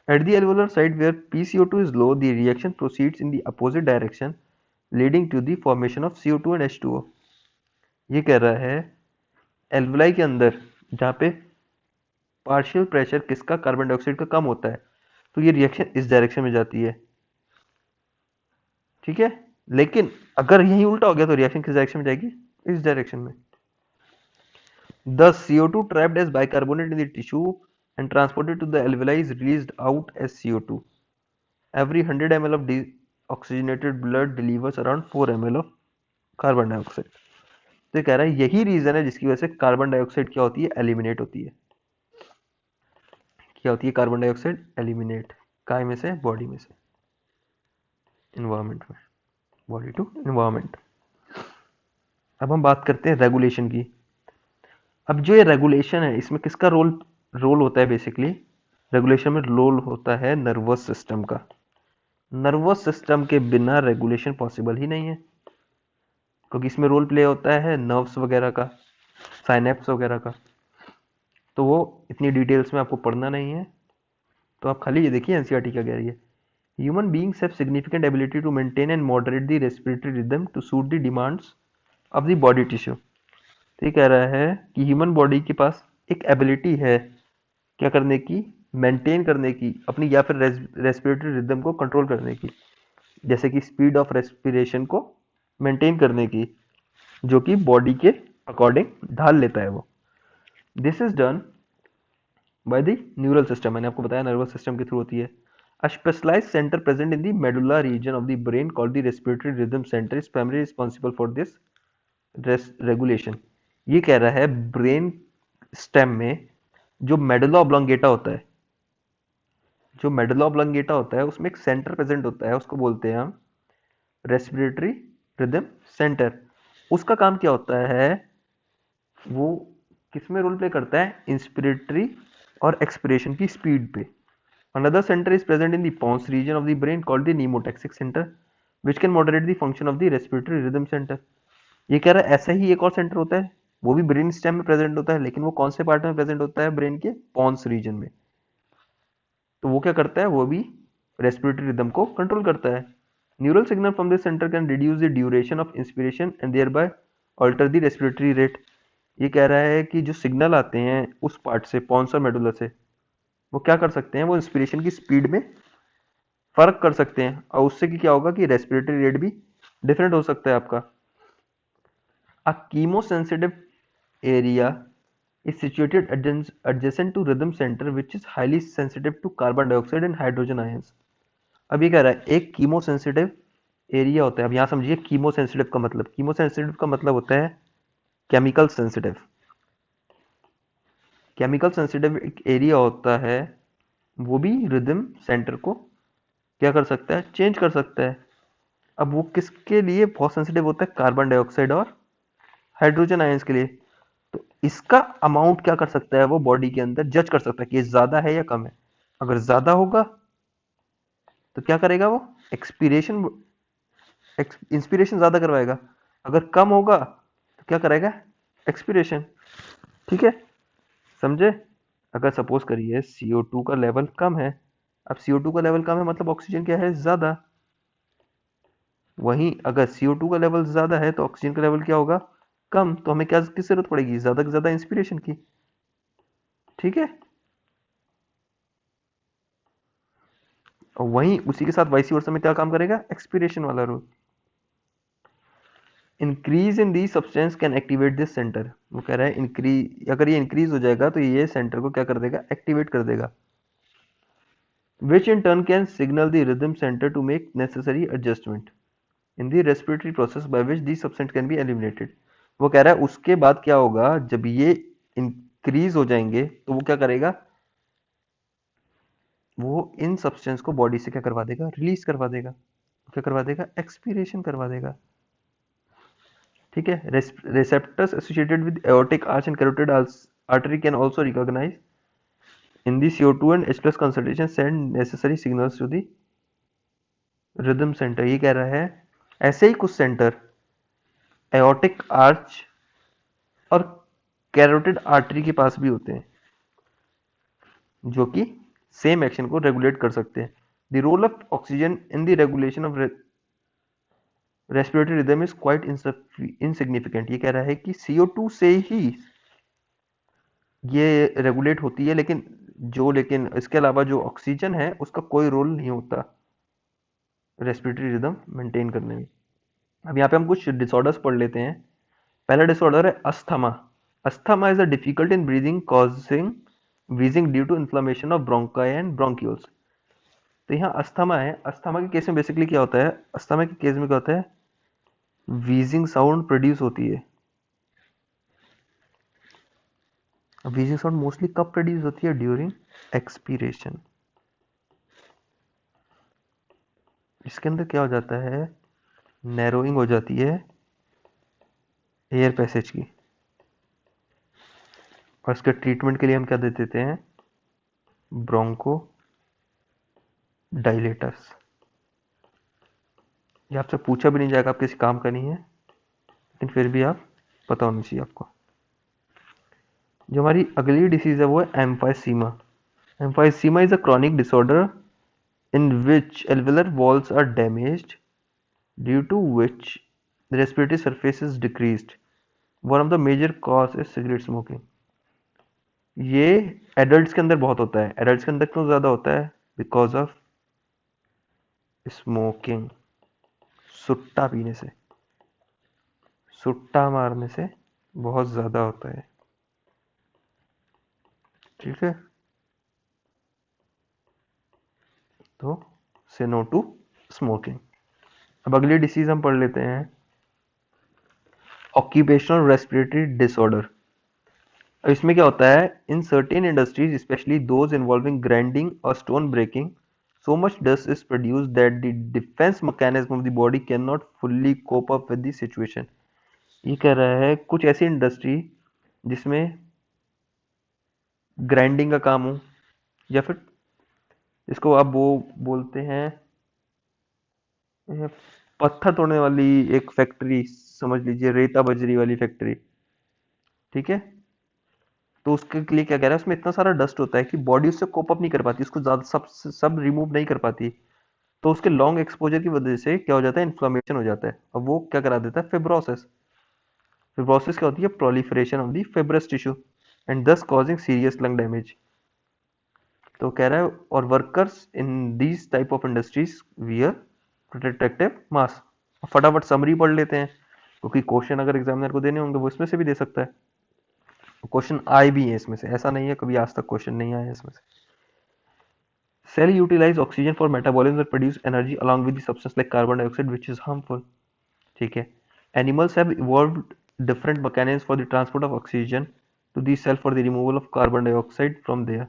At the alveolar site where PCO2 is low, the reaction proceeds in the opposite direction leading to the formation of CO2 and H2O। ये कह रहा है एल्वुलाई के अंदर जहाँ पे पार्शियल प्रेशर किसका, कार्बन डाइऑक्साइड का कम होता है, तो ये रिएक्शन इस डायरेक्शन में जाती है, ठीक है। लेकिन अगर यही उल्टा हो गया तो रिएक्शन किस डायरेक्शन में जाएगी, इस डायरेक्शन में। Thus CO2 trapped as bicarbonate in the tissue and transported to the alveoli is released out as CO2। Every 100 ml of deoxygenated blood delivers around 4 ml of carbon dioxide. तो ये कह रहा है यही रीजन है जिसकी वजह से कार्बन डाइऑक्साइड क्या होती है, एलिमिनेट होती है। क्या होती है कार्बन डाइऑक्साइड, एलिमिनेट, काय में से, बॉडी में से, इन्वायरमेंट में, बॉडी टू इन्वायरमेंट। अब हम बात करते हैं रेगुलेशन की। अब जो ये रेगुलेशन है इसमें किसका रोल होता है, बेसिकली रेगुलेशन में रोल होता है नर्वस सिस्टम का। नर्वस सिस्टम के बिना रेगुलेशन पॉसिबल ही नहीं है, क्योंकि इसमें रोल प्ले होता है नर्व्स वगैरह का, साइनेप्स वगैरह का। तो वो इतनी डिटेल्स में आपको पढ़ना नहीं है, तो आप खाली ये देखिए एनसीईआरटी क्या कह रही है। Human beings have significant ability to maintain and moderate the respiratory rhythm to suit the demands of the body tissue. तो ये कह रहा है कि ह्यूमन बॉडी के पास एक एबिलिटी है क्या करने की, मेंटेन करने की अपनी, या फिर रेस्पिरेटरी रिदम को कंट्रोल करने की, जैसे कि स्पीड ऑफ रेस्पिरेशन को मेंटेन करने की, जो कि बॉडी के अकॉर्डिंग ढाल लेता है वो। This is done by the neural system. मैंने आपको बताया नर्वस सिस्टम के थ्रू होती है। A specialized center present in the medulla region of the brain called the respiratory rhythm center is primarily responsible for this regulation. ये कह रहा है ब्रेन स्टेम में जो मेडुला ऑब्लोंगेटा होता है, जो मेडुला ऑब्लोंगेटा होता है उसमें एक सेंटर प्रेजेंट होता है, उसको बोलते हैं हम रेस्पिरेटरी रिदम सेंटर। उसका काम क्या होता है, वो किसमें रोल प्ले करता है, इंस्पिरेटरी और एक्सपिरेशन की स्पीड पे। Another centre is present in the pons region of the brain called the pneumotaxic centre which can moderate the function of the respiratory rhythm centre. ये कह रहा है ऐसा ही एक और सेंटर होता है, वो भी ब्रेन स्टेम में प्रेजेंट होता है, लेकिन वो कौन से पार्ट में प्रेजेंट होता है, ब्रेन के पोन्स रीजन में। तो वो क्या करता है, वो भी रेस्पिरेटरी रिदम को कंट्रोल करता है। Neural signal from this centre can reduce the duration of inspiration and thereby alter the respiratory rate. ये कह रहा है कि जो सिग्नल आते हैं उस पार्ट से, पॉन्स और मेडुला से, वो क्या कर सकते हैं, वो इंस्पिरेशन की स्पीड में फर्क कर सकते हैं, और उससे कि क्या होगा कि रेस्पिरेटरी रेट भी डिफरेंट हो सकता है आपका। A chemosensitive area is situated adjacent to rhythm center which is highly sensitive to carbon dioxide and hydrogen ions। अब ये कह रहा है एक कीमो सेंसिटिव एरिया होता है। अब यहाँ समझिए कीमो सेंसिटिव का मतलब, कीमो सेंसिटिव का मतलब होता है केमिकल सेंसिटिव। केमिकल सेंसिटिव एक एरिया होता है, वो भी रिदम सेंटर को क्या कर सकता है, चेंज कर सकता है। अब वो किसके लिए बहुत सेंसिटिव होता है, कार्बन डाइऑक्साइड और हाइड्रोजन आयंस के लिए। तो इसका अमाउंट क्या कर सकता है, वो बॉडी के अंदर जज कर सकता है कि ये ज्यादा है या कम है। अगर ज्यादा होगा तो क्या करेगा, वो एक्सपीरेशन इंस्पिरेशन ज्यादा करवाएगा। अगर कम होगा तो क्या करेगा, एक्सपीरेशन। ठीक है, समझे। अगर सपोज करिए CO2 का लेवल कम है, अब CO2 का लेवल कम है मतलब ऑक्सीजन क्या है, ज्यादा। वहीं अगर CO2 का लेवल ज्यादा है तो ऑक्सीजन का लेवल क्या होगा, कम। तो हमें क्या किस जरूरत पड़ेगी, ज्यादा से ज्यादा इंस्पिरेशन की। ठीक है, और वहीं उसी के साथ वाइस वर्सा में क्या काम करेगा, एक्सपीरेशन वाला rule. Increase in the substance can activate this centre. वो कह रहा है इंक्रीज, अगर ये इंक्रीज हो जाएगा तो ये सेंटर को क्या कर देगा, एक्टिवेट कर देगा। Which in turn can signal the rhythm centre to make necessary adjustment in the respiratory process by which the substance can be eliminated. वो कह रहा है उसके बाद क्या होगा, जब ये इंक्रीज हो जाएंगे तो वो क्या करेगा, वो इन सब्सटेंस को बॉडी से क्या करवा देगा, रिलीज करवा देगा। क्या करवा देगा, एक्सपीरेशन करवा देगा। ठीक है, receptors associated with aortic arch and carotid artery can also recognize in the CO2 and H+ concentration send necessary signals to the rhythm center। ये कह रहा है ऐसे ही कुछ सेंटर एओर्टिक आर्च और कैरोटिड आर्टरी के पास भी होते हैं, जो कि सेम एक्शन को रेगुलेट कर सकते हैं। The role of oxygen in the regulation of respiratory rhythm is quite insignificant. ये कह रहा है कि CO2 से ही ये रेगुलेट होती है, लेकिन इसके अलावा जो ऑक्सीजन है उसका कोई रोल नहीं होता रेस्पिरेटरी रिदम मेंटेन करने में। अब यहाँ पे हम कुछ डिसऑर्डर्स पढ़ लेते हैं। पहला डिसऑर्डर है asthma. Asthma is a difficult in breathing causing wheezing due to inflammation of bronchi and bronchioles. तो यहाँ अस्थमा है, अस्थमा के केस में बेसिकली क्या होता है, अस्थमा के केस में क्या होता है, वीजिंग साउंड प्रोड्यूस होती है। वीजिंग साउंड मोस्टली कब प्रोड्यूस होती है, ड्यूरिंग एक्सपीरेशन। इसके अंदर क्या हो जाता है, नैरोइंग हो जाती है एयर पैसेज की, और इसके ट्रीटमेंट के लिए हम क्या दे देते हैं, ब्रोंको डायलेटर्स। ये आपसे पूछा भी नहीं जाएगा, आप किसी काम का नहीं है, लेकिन फिर भी आप पता होना चाहिए आपको। जो हमारी अगली डिसीज है वो है emphysema. Emphysema is a chronic disorder in which alveolar walls are damaged due to which respiratory surface is decreased. One of the major cause is cigarette smoking. ये एडल्ट्स के अंदर बहुत होता है। एडल्ट्स के अंदर क्यों ज्यादा होता है, बिकॉज ऑफ स्मोकिंग, सुट्टा पीने से, सुट्टा मारने से बहुत ज्यादा होता है। ठीक है, तो से नो टू स्मोकिंग। अब अगली डिसीज हम पढ़ लेते हैं, ऑक्यूपेशनल रेस्पिरेटरी डिसऑर्डर। अब इसमें क्या होता है, in certain industries specially those involving grinding और stone breaking so much dust is produced that the defense mechanism of the body cannot fully cope up with the situation। ये कह रहा है कुछ ऐसी इंडस्ट्री जिसमें ग्राइंडिंग का काम हो, या फिर इसको आप वो बोलते हैं पत्थर तोड़ने वाली एक फैक्ट्री, समझ लीजिए रेता बजरी वाली फैक्ट्री, ठीक है। तो उसके लिए क्या कह रहा है, उसमें इतना सारा डस्ट होता है कि बॉडी उससे कोप अप नहीं कर पाती, उसको ज्यादा सब रिमूव नहीं कर पाती। तो उसके लॉन्ग एक्सपोजर की वजह से क्या हो जाता है, इन्फ्लामेशन हो जाता है। अब वो क्या करा देता है, फिब्रोसिस। फिब्रोसिस क्या होती है, proliferation of the fibrous tissue and दस कॉजिंग सीरियस लंग डैमेज। तो कह रहा है और workers in these type of industries wear protective mask. फटाफट समरी पढ़ लेते हैं, क्योंकि क्वेश्चन अगर एग्जामिनर को देने होंगे वो इसमें से भी दे सकता है। क्वेश्चन आए भी है इसमें से, ऐसा नहीं है कभी आज तक क्वेश्चन नहीं आया इसमें से। Cell utilize oxygen for metabolism and produce energy along with the substance like carbon dioxide which is harmful। ठीक है। Animals have evolved different mechanisms for the transport of oxygen to the cell for the removal of carbon dioxide from there।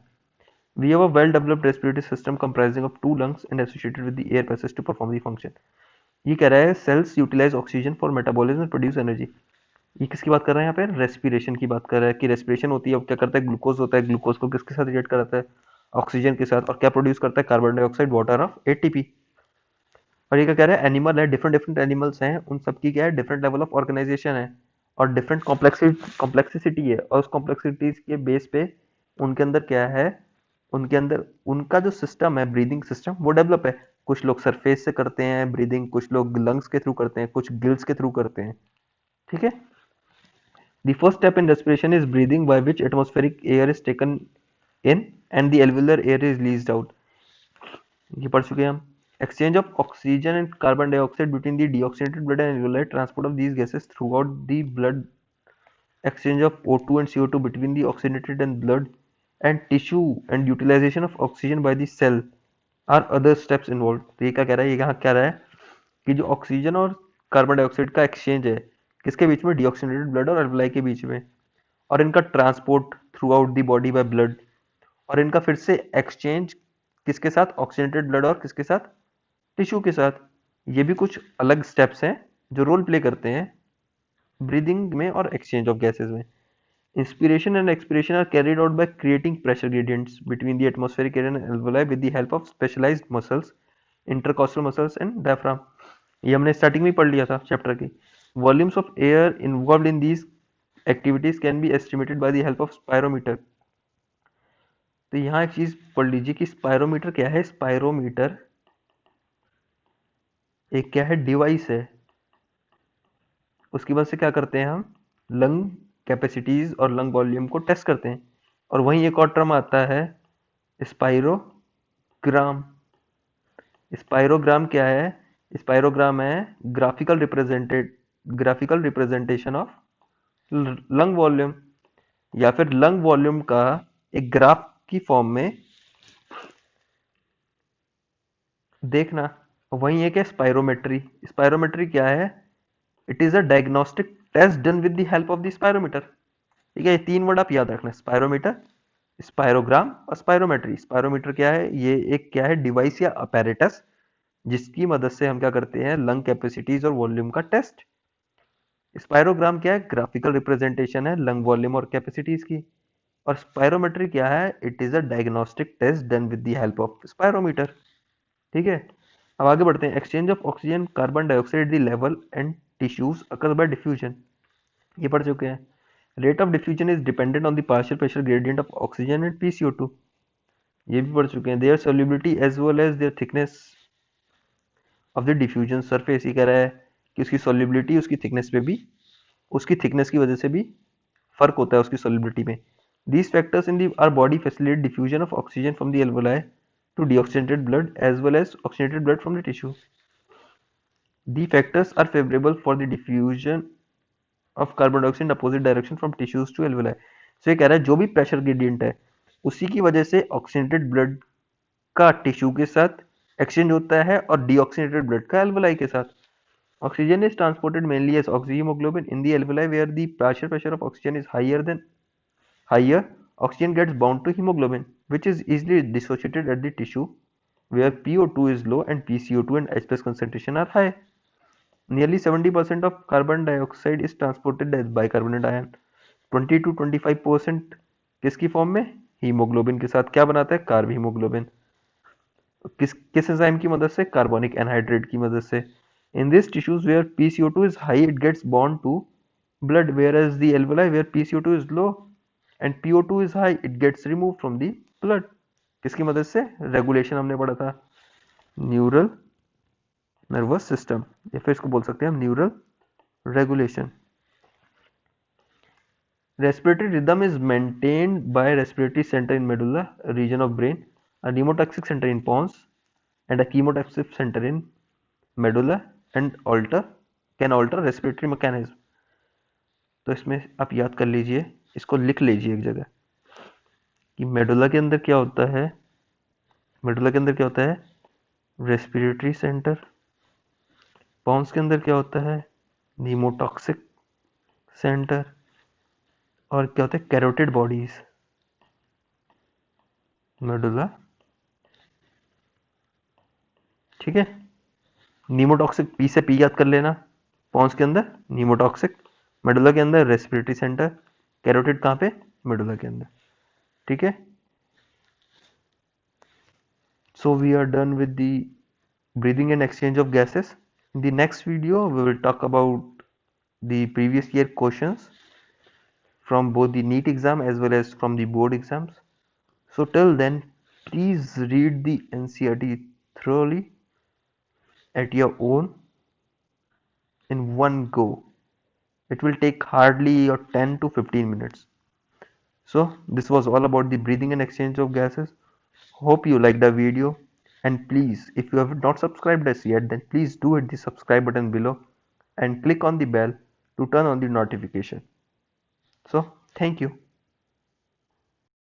We have a well-developed respiratory system comprising of two lungs and associated with the air passage to perform the function। ये कह रहा है cells utilize oxygen for metabolism and produce energy। ये किसकी बात कर रहा है यहाँ पे, रेस्पिरेशन की बात कर रहा है कि रेस्पिरेशन होती है। अब क्या करता है, ग्लूकोज होता है, ग्लूकोज को किसके साथ रिएक्ट कराता है, ऑक्सीजन के साथ, और क्या प्रोड्यूस करता है, carbon dioxide water of ATP. और ये क्या कह रहा है, एनिमल है, डिफरेंट डिफरेंट एनिमल्स हैं, उन सबकी क्या है, डिफरेंट लेवल ऑफ ऑर्गेनाइजेशन है और डिफरेंट कॉम्प्लेक्सिटी है। और उस कॉम्प्लेक्सिटीज के बेस पे उनके अंदर क्या है, उनके अंदर उनका जो सिस्टम है, ब्रीदिंग सिस्टम, वो डेवलप है। कुछ लोग सरफेस से करते हैं ब्रीदिंग, कुछ लोग लंग्स के थ्रू करते हैं, कुछ गिल्स के थ्रू करते हैं, ठीक है। The first step in respiration is breathing, by which atmospheric air is taken in and the alveolar air is released out। ये पढ़ चुके हैं हम। Exchange of oxygen and carbon dioxide between the deoxygenated blood and alveoli, transport of these gases throughout the blood, exchange of O2 and CO2 between the oxygenated and blood and tissue and utilization of oxygen by the cell are other steps involved। तो ये क्या कह रहा है, ये यहाँ क्या रहा है कि जो ऑक्सीजन और कार्बन डाइऑक्साइड का एक्सचेंज है किसके बीच में, डिऑक्सीनेटेड ब्लड और अल्वेलाई के बीच में, और इनका transport through out the body by blood, और इनका फिर से एक्सचेंज किसके साथ, ऑक्सीजनेटेड ब्लड और किसके साथ, टिश्यू के साथ। ये भी कुछ अलग स्टेप्स हैं जो रोल प्ले करते हैं ब्रीदिंग में और एक्सचेंज ऑफ गैसेस में। Inspiration and expiration are carried out by creating pressure gradients between the atmospheric air and alveoli with the help of specialised muscles, intercostal muscles and diaphragm. ये हमने starting में पढ़ लिया था chapter की। Volumes of air involved in these activities can be estimated by the help of spirometer. तो यहाँ एक चीज पढ़ लीजिए कि स्पायरोमीटर क्या है। स्पायरोमीटर एक क्या है, डिवाइस है। उसकी वजह से क्या करते हैं हम, लंग कैपेसिटीज और लंग वॉल्यूम को टेस्ट करते हैं। और वहीं एक और टर्म आता है स्पायरोग्राम। स्पायरोग्राम क्या है, स्पायरोग्राम है graphical representation of lung volume, या फिर लंग वॉल्यूम का एक ग्राफ की फॉर्म में देखना। वहीं एक है स्पायरोमेट्री। स्पायरोमेट्री क्या है, it is a diagnostic test done with the help of the spirometer. ठीक है, ये तीन वर्ड आप याद रखना, स्पायरोमीटर, स्पायरोग्राम और स्पायरोमेट्री। स्पायरोमीटर क्या है, ये एक क्या है, डिवाइस या अपैरेटस जिसकी मदद से हम क्या करते हैं, लंग कैपेसिटीज और वॉल्यूम का टेस्ट। स्पायरोग्राम क्या है, ग्राफिकल रिप्रेजेंटेशन है लंग वॉल्यूम और कैपेसिटीज की। और स्पायरोमेट्री क्या है, it is a diagnostic test done with the help of spirometer. ठीक है, अब आगे बढ़ते हैं। Exchange of oxygen carbon dioxide the level and tissues occur by diffusion. ये पढ़ चुके हैं। Rate of diffusion is dependent on the partial pressure gradient of oxygen and PCO2। ये भी पढ़ चुके हैं। Their solubility as well as their thickness of the diffusion surface. ये कह रहा है कि उसकी सॉल्युबिलिटी उसकी थिकनेस पे भी, उसकी थिकनेस की वजह से भी फर्क होता है उसकी सॉल्युबिलिटी में। These factors in the our body facilitate diffusion of oxygen from the alveoli to deoxygenated blood as well as oxygenated blood from the tissue। The factors are favorable for the diffusion of carbon dioxide in opposite direction from tissues to alveoli। So ये कह रहा है जो भी pressure gradient है उसी की वजह से ऑक्सीजनेटेड ब्लड का टिश्यू के साथ एक्सचेंज होता है और डीऑक्सीनेटेड ब्लड का एल्वलाई के साथ। Oxygen is transported mainly as oxyhaemoglobin in the alveoli where the partial pressure of oxygen is higher, oxygen gets bound to hemoglobin, which is easily dissociated at the tissue where PO2 is low and PCO2 and H plus concentration are high. Nearly 70% of carbon dioxide is transported as bicarbonate ion. 20 to 25% किसकी form में? Haemoglobin के साथ क्या बनाता है? Carb haemoglobin. किस enzyme की मदद से? कार्बोनिक एनहाइड्रेट की मदद से। In these tissues where PCO2 is high, it gets bound to blood, whereas the alveoli where PCO2 is low and PO2 is high, it gets removed from the blood. किसकी मदद से? Regulation हमने पढ़ा था, neural nervous system, या फिर इसको बोल सकते हैं हम neural regulation. Respiratory rhythm is maintained by respiratory center in medulla region of brain, a pneumotoxic center in pons, and a chemotoxic center in medulla and can alter respiratory mechanism. तो इसमें आप याद कर लीजिए, इसको लिख लीजिए एक जगह कि मेडुला के अंदर क्या होता है। मेडुला के अंदर क्या होता है? Respiratory centre. पॉन्स के अंदर क्या होता है? नीमोटॉक्सिक सेंटर। और क्या होता है? Carotid bodies. मेडुला, ठीक है। नीमोटॉक्सिक, पी से पी याद कर लेना। पॉन्स के अंदर नीमोटॉक्सिक, मेडुला के अंदर रेस्पिरेटरी सेंटर, कैरोटिड कहाँ पे? मेडुला के अंदर, ठीक है। So we are done with the breathing and exchange of gases. In the next video we will talk about the previous year questions from both the NEET exam as well as from the board exams. So till then, please read the NCERT thoroughly at your own in one go. It will take hardly 10 to 15 minutes. So this was all about the breathing and exchange of gases. Hope you liked the video, and please, if you have not subscribed us yet, then please do hit the subscribe button below and click on the bell to turn on the notification. So thank you.